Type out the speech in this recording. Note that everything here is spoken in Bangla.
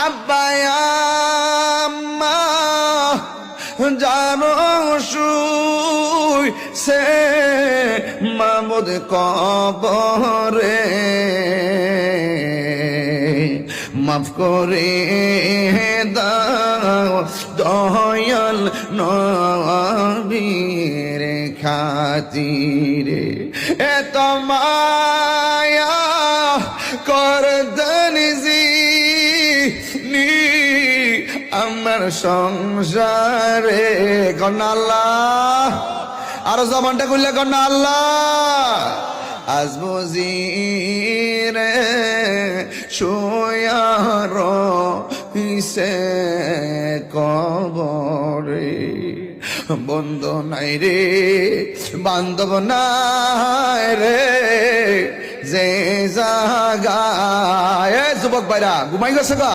আব্বায়াম্মা জানো শুই সে মামুদ কবরে মাফ করে দাও দয়াল নবীর খাতিরে এত মায়া করতেন যিনি আমার সংসারে কন্যা আল্লাহ আরো জবানটা খুললে কন্যা আল্লাহ আজ বুঝিরে শোয়ার হিসে কবরে বন্ধু নাই রে বান্ধব নাই রে যে জাগায় যুবক ভাইরা ঘুমাই গেছে গা।